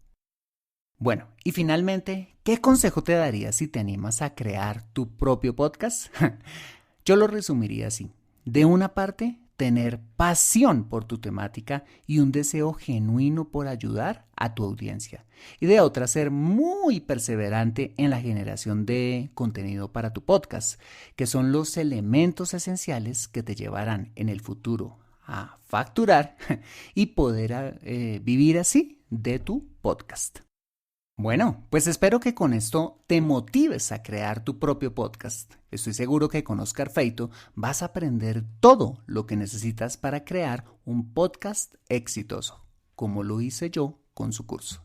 Bueno, y finalmente, ¿qué consejo te daría si te animas a crear tu propio podcast? Yo lo resumiría así. De una parte, tener pasión por tu temática y un deseo genuino por ayudar a tu audiencia. Y de otra, ser muy perseverante en la generación de contenido para tu podcast, que son los elementos esenciales que te llevarán en el futuro a facturar y poder vivir así de tu podcast. Bueno, pues espero que con esto te motives a crear tu propio podcast. Estoy seguro que con Óscar Feito vas a aprender todo lo que necesitas para crear un podcast exitoso, como lo hice yo con su curso.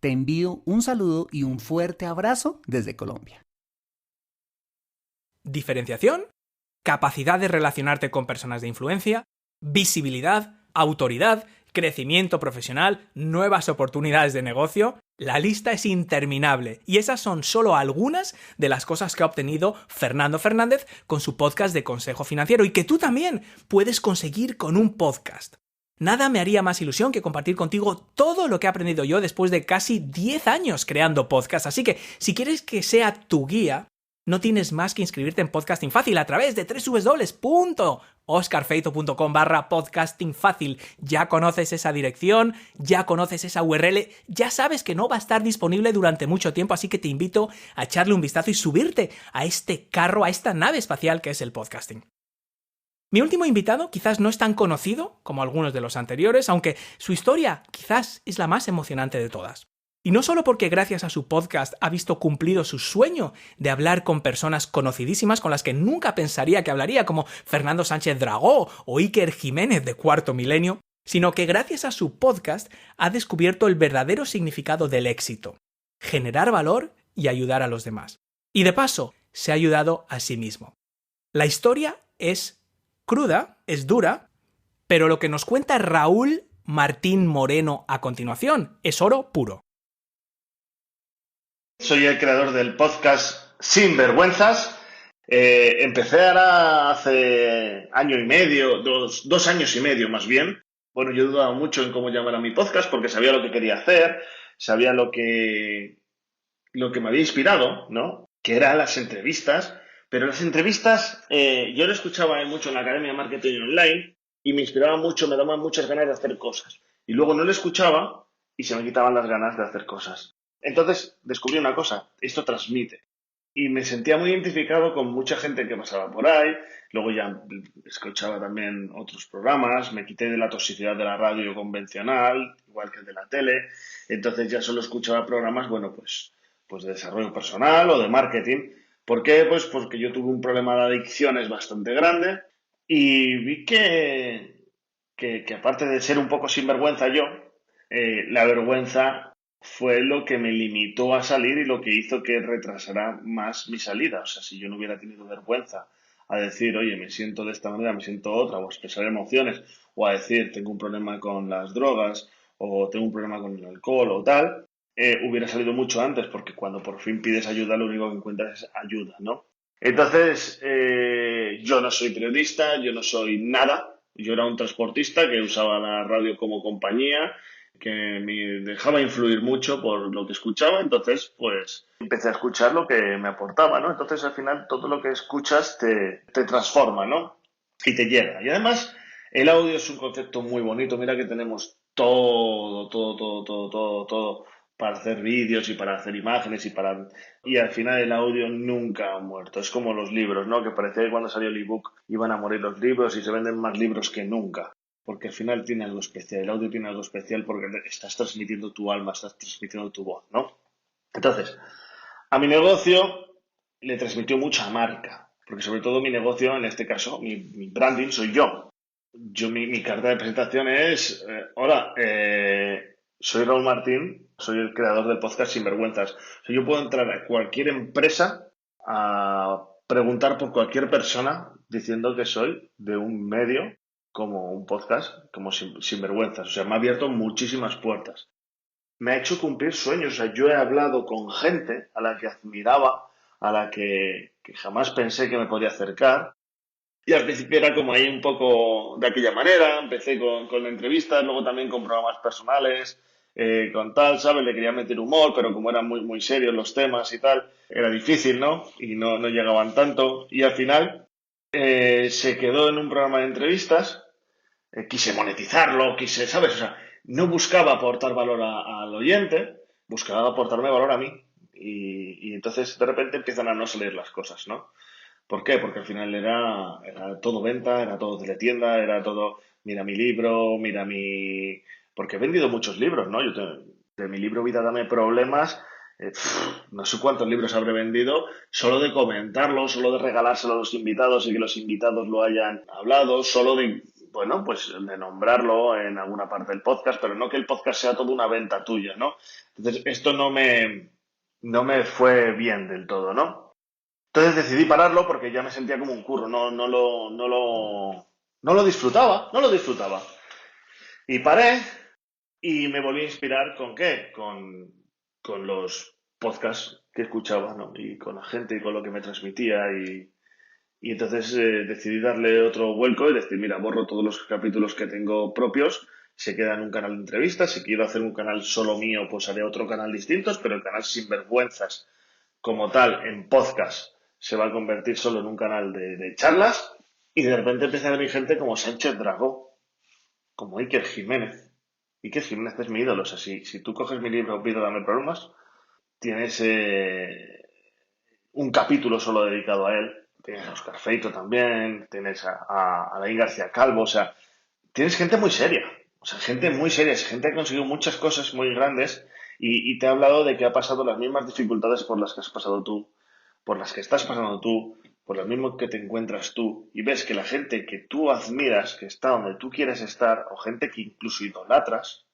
Te envío un saludo y un fuerte abrazo desde Colombia. Diferenciación, capacidad de relacionarte con personas de influencia, visibilidad, autoridad, crecimiento profesional, nuevas oportunidades de negocio. La lista es interminable y esas son solo algunas de las cosas que ha obtenido Fernando Fernández con su podcast de Consejo Financiero y que tú también puedes conseguir con un podcast. Nada me haría más ilusión que compartir contigo todo lo que he aprendido yo después de casi 10 años creando podcasts, así que si quieres que sea tu guía, no tienes más que inscribirte en Podcasting Fácil a través de www.oscarfeito.com/podcasting fácil. Ya conoces esa dirección, ya conoces esa URL, ya sabes que no va a estar disponible durante mucho tiempo, así que te invito a echarle un vistazo y subirte a este carro, a esta nave espacial que es el podcasting. Mi último invitado quizás no es tan conocido como algunos de los anteriores, aunque su historia quizás es la más emocionante de todas. Y no solo porque gracias a su podcast ha visto cumplido su sueño de hablar con personas conocidísimas con las que nunca pensaría que hablaría, como Fernando Sánchez Dragó o Iker Jiménez de Cuarto Milenio, sino que gracias a su podcast ha descubierto el verdadero significado del éxito: generar valor y ayudar a los demás. Y de paso, se ha ayudado a sí mismo. La historia es cruda, es dura, pero lo que nos cuenta Raúl Martín Moreno a continuación es oro puro. Soy el creador del podcast Sin Vergüenzas. Empecé ahora hace año y medio, dos años y medio más bien. Bueno, yo dudaba mucho en cómo llamar a mi podcast porque sabía lo que quería hacer, sabía lo que me había inspirado, ¿no? Que eran las entrevistas, Pero las entrevistas, yo lo escuchaba mucho en la Academia de Marketing Online y me inspiraba mucho, me daban muchas ganas de hacer cosas. Y luego no lo escuchaba y se me quitaban las ganas de hacer cosas. Entonces descubrí una cosa, esto transmite. Y me sentía muy identificado con mucha gente que pasaba por ahí. Luego ya escuchaba también otros programas, me quité de la toxicidad de la radio convencional, igual que el de la tele. Entonces ya solo escuchaba programas, bueno, pues de desarrollo personal o de marketing. ¿Por qué? Pues porque yo tuve un problema de adicciones bastante grande y vi que aparte de ser un poco sinvergüenza yo, la vergüenza fue lo que me limitó a salir y lo que hizo que retrasara más mi salida. O sea, si yo no hubiera tenido vergüenza a decir, oye, me siento de esta manera, me siento otra, o a expresar emociones, o a decir, tengo un problema con las drogas, o tengo un problema con el alcohol, o tal, hubiera salido mucho antes, porque cuando por fin pides ayuda, lo único que encuentras es ayuda, ¿no? Entonces, yo no soy periodista, yo no soy nada. Yo era un transportista que usaba la radio como compañía, que me dejaba influir mucho por lo que escuchaba, entonces pues empecé a escuchar lo que me aportaba, ¿no? Entonces al final todo lo que escuchas te transforma, ¿no? Y te llega. Y además el audio es un concepto muy bonito, mira que tenemos todo para hacer vídeos y para hacer imágenes y al final el audio nunca ha muerto. Es como los libros, ¿no? Que parecía que cuando salió el ebook iban a morir los libros y se venden más libros que nunca. Porque al final tiene algo especial, el audio tiene algo especial porque estás transmitiendo tu alma, estás transmitiendo tu voz, ¿no? Entonces, a mi negocio le transmitió mucha marca, porque sobre todo mi negocio, en este caso, mi branding soy yo. Mi carta de presentación es, hola, soy Raúl Martín, soy el creador del podcast Sinvergüenzas. O sea, yo puedo entrar a cualquier empresa a preguntar por cualquier persona diciendo que soy de un medio como un podcast, como Sinvergüenzas. O sea, me ha abierto muchísimas puertas. Me ha hecho cumplir sueños. O sea, yo he hablado con gente a la que admiraba, a la que jamás pensé que me podía acercar. Y al principio era como ahí un poco de aquella manera. Empecé con entrevistas, luego también con programas personales, con tal, ¿sabes? Le quería meter humor, pero como eran muy, muy serios los temas y tal, era difícil, ¿no? Y no llegaban tanto. Y al final se quedó en un programa de entrevistas. Quise monetizarlo, ¿sabes? O sea, no buscaba aportar valor al oyente, buscaba aportarme valor a mí. Y entonces de repente empiezan a no salir las cosas, ¿no? ¿Por qué? Porque al final era todo venta, era todo teletienda, era todo, mira mi libro, mira mi... Porque he vendido muchos libros, ¿no? De mi libro Vida Dame Problemas, no sé cuántos libros habré vendido, solo de comentarlo, solo de regalárselo a los invitados y que los invitados lo hayan hablado, solo de, bueno, pues de nombrarlo en alguna parte del podcast, pero no que el podcast sea toda una venta tuya, ¿no? Entonces, esto no me fue bien del todo, ¿no? Entonces decidí pararlo porque ya me sentía como un curro, no lo disfrutaba. Y paré y me volví a inspirar ¿con qué? Con los podcasts que escuchaba, ¿no? Y con la gente y con lo que me transmitía y entonces decidí darle otro vuelco y decir, mira, borro todos los capítulos que tengo propios, se queda en un canal de entrevistas, si quiero hacer un canal solo mío, pues haré otro canal distinto, pero el canal Sinvergüenzas como tal en podcast se va a convertir solo en un canal de charlas y de repente empieza a venir gente como Sánchez Dragó, como Iker Jiménez. Iker Jiménez es mi ídolo. O sea, si tú coges mi libro Vida Dame Problemas, tienes un capítulo solo dedicado a él. Tienes a Óscar Feito también, tienes a Alain García Calvo. O sea, tienes gente muy seria. O sea, gente muy seria, gente que ha conseguido muchas cosas muy grandes y te ha hablado de que ha pasado las mismas dificultades por las que has pasado tú, por las que estás pasando tú, por lo mismo que te encuentras tú, y ves que la gente que tú admiras, que está donde tú quieres estar, o gente que incluso idolatras,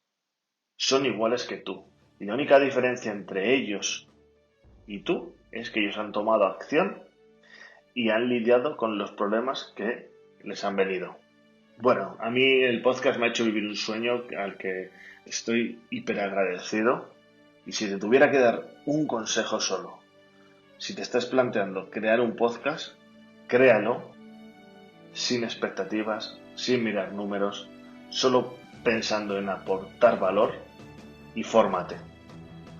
son iguales que tú. Y la única diferencia entre ellos y tú es que ellos han tomado acción y han lidiado con los problemas que les han venido. Bueno, a mí el podcast me ha hecho vivir un sueño al que estoy hiper agradecido. Y si te tuviera que dar un consejo solo, si te estás planteando crear un podcast, créalo sin expectativas, sin mirar números, solo pensando en aportar valor y fórmate.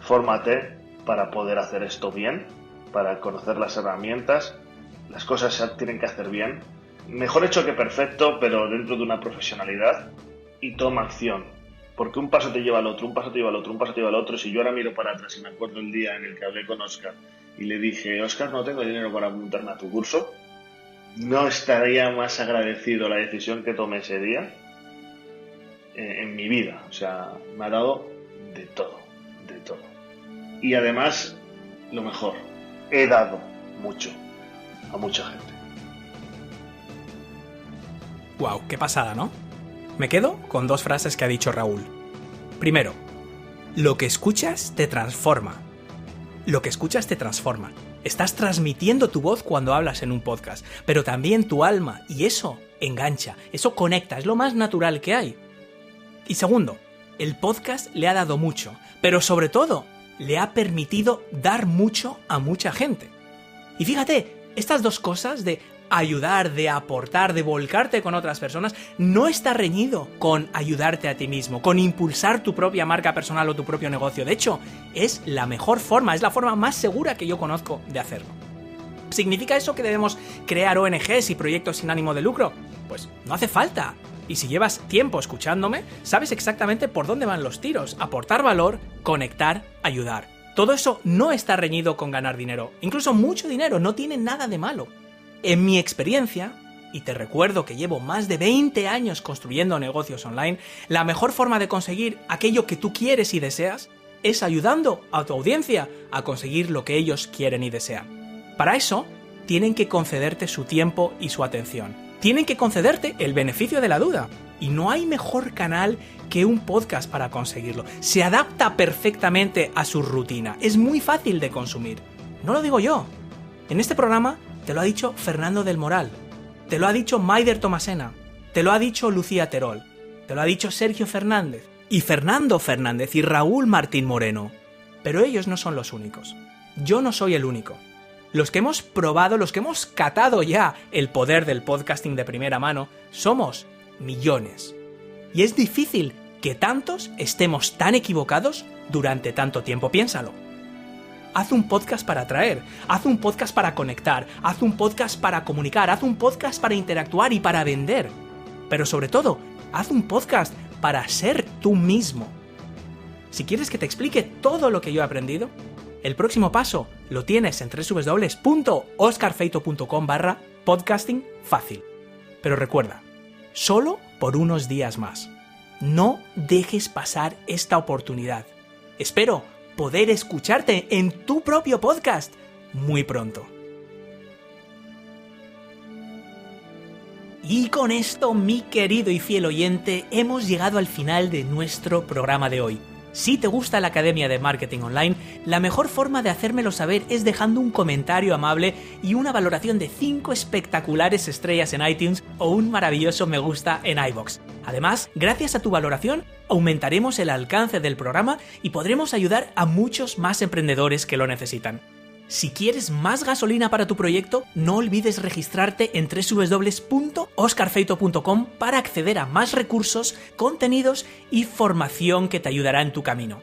Fórmate para poder hacer esto bien, para conocer las herramientas las cosas se tienen que hacer bien. Mejor hecho que perfecto, pero dentro de una profesionalidad, y toma acción. Porque un paso te lleva al otro, un paso te lleva al otro, un paso te lleva al otro. Si yo ahora miro para atrás y me acuerdo el día en el que hablé con Óscar y le dije, Óscar, no tengo dinero para apuntarme a tu curso, no estaría más agradecido a la decisión que tomé ese día en mi vida. O sea, me ha dado de todo, de todo. Y además, lo mejor, he dado mucho a mucha gente. Wow, qué pasada, ¿no? Me quedo con 2 frases que ha dicho Raúl. Primero, lo que escuchas te transforma. Lo que escuchas te transforma. Estás transmitiendo tu voz cuando hablas en un podcast, pero también tu alma, y eso engancha, eso conecta, es lo más natural que hay. Y segundo, el podcast le ha dado mucho, pero sobre todo, le ha permitido dar mucho a mucha gente. Y fíjate, estas 2 cosas de ayudar, de aportar, de volcarte con otras personas, no está reñido con ayudarte a ti mismo, con impulsar tu propia marca personal o tu propio negocio. De hecho, es la mejor forma, es la forma más segura que yo conozco de hacerlo. ¿Significa eso que debemos crear ONGs y proyectos sin ánimo de lucro? Pues no hace falta. Y si llevas tiempo escuchándome, sabes exactamente por dónde van los tiros. Aportar valor, conectar, ayudar. Todo eso no está reñido con ganar dinero. Incluso mucho dinero, no tiene nada de malo. En mi experiencia, y te recuerdo que llevo más de 20 años construyendo negocios online, la mejor forma de conseguir aquello que tú quieres y deseas es ayudando a tu audiencia a conseguir lo que ellos quieren y desean. Para eso, tienen que concederte su tiempo y su atención. Tienen que concederte el beneficio de la duda. Y no hay mejor canal que un podcast para conseguirlo. Se adapta perfectamente a su rutina. Es muy fácil de consumir. No lo digo yo. En este programa te lo ha dicho Fernando del Moral, te lo ha dicho Maider Tomasena, te lo ha dicho Lucía Terol, te lo ha dicho Sergio Fernández, y Fernando Fernández y Raúl Martín Moreno. Pero ellos no son los únicos. Yo no soy el único. Los que hemos probado, los que hemos catado ya el poder del podcasting de primera mano, somos millones. Y es difícil que tantos estemos tan equivocados durante tanto tiempo. Piénsalo. Haz un podcast para atraer, haz un podcast para conectar, haz un podcast para comunicar, haz un podcast para interactuar y para vender. Pero sobre todo, haz un podcast para ser tú mismo. Si quieres que te explique todo lo que yo he aprendido, el próximo paso lo tienes en www.oscarfeito.com/podcasting fácil. Pero recuerda, solo por unos días más. No dejes pasar esta oportunidad. Espero poder escucharte en tu propio podcast muy pronto. Y con esto, mi querido y fiel oyente, hemos llegado al final de nuestro programa de hoy. Si te gusta la Academia de Marketing Online, la mejor forma de hacérmelo saber es dejando un comentario amable y una valoración de 5 espectaculares estrellas en iTunes o un maravilloso me gusta en iVoox. Además, gracias a tu valoración, aumentaremos el alcance del programa y podremos ayudar a muchos más emprendedores que lo necesitan. Si quieres más gasolina para tu proyecto, no olvides registrarte en www.oscarfeito.com para acceder a más recursos, contenidos y formación que te ayudará en tu camino.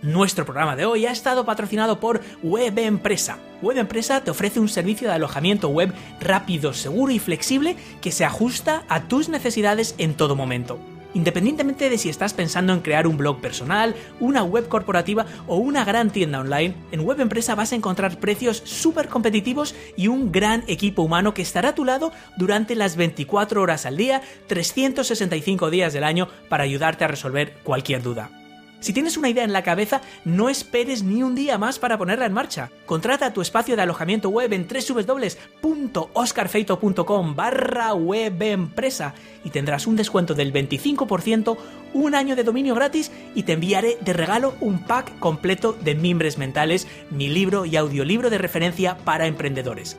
Nuestro programa de hoy ha estado patrocinado por Web Empresa. Web Empresa te ofrece un servicio de alojamiento web rápido, seguro y flexible que se ajusta a tus necesidades en todo momento. Independientemente de si estás pensando en crear un blog personal, una web corporativa o una gran tienda online, en Web Empresa vas a encontrar precios súper competitivos y un gran equipo humano que estará a tu lado durante las 24 horas al día, 365 días del año para ayudarte a resolver cualquier duda. Si tienes una idea en la cabeza, no esperes ni un día más para ponerla en marcha. Contrata tu espacio de alojamiento web en www.oscarfeito.com/webempresa y tendrás un descuento del 25%, un año de dominio gratis y te enviaré de regalo un pack completo de Mimbres Mentales, mi libro y audiolibro de referencia para emprendedores.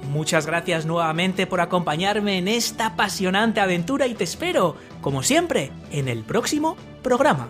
Muchas gracias nuevamente por acompañarme en esta apasionante aventura y te espero, como siempre, en el próximo programa.